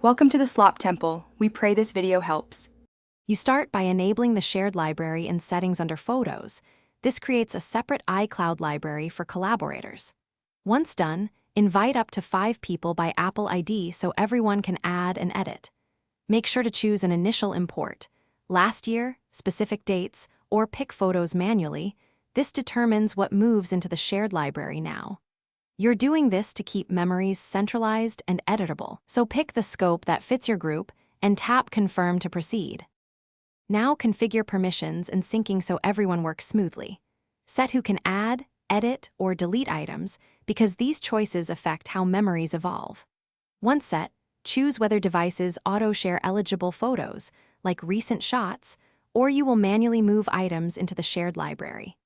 Welcome to the Slop Temple. We pray this video helps. You start by enabling the shared library in Settings under Photos. This creates a separate iCloud library for collaborators. Once done, invite up to 5 people by Apple ID so everyone can add and edit. Make sure to choose an initial import, last year, specific dates, or pick photos manually. This determines what moves into the shared library now. You're doing this to keep memories centralized and editable, so pick the scope that fits your group and tap Confirm to proceed. Now configure permissions and syncing so everyone works smoothly. Set who can add, edit, or delete items because these choices affect how memories evolve. Once set, choose whether devices auto-share eligible photos, like recent shots, or you will manually move items into the shared library.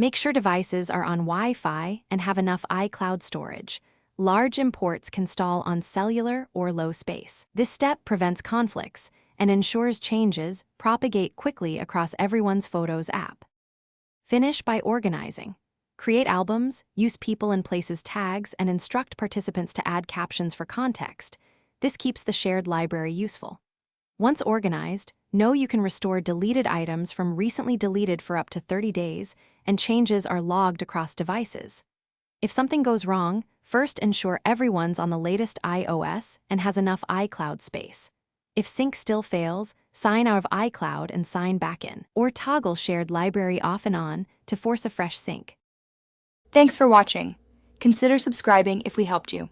Make sure devices are on Wi-Fi and have enough iCloud storage. Large imports can stall on cellular or low space. This step prevents conflicts and ensures changes propagate quickly across everyone's Photos app. Finish by organizing. Create albums, use people and places tags, and instruct participants to add captions for context. This keeps the shared library useful. Once organized, know you can restore deleted items from recently deleted for up to 30 days, and changes are logged across devices. If something goes wrong, first ensure everyone's on the latest iOS and has enough iCloud space. If sync still fails, sign out of iCloud and sign back in, or toggle shared library off and on to force a fresh sync. Thanks for watching. Consider subscribing if we helped you.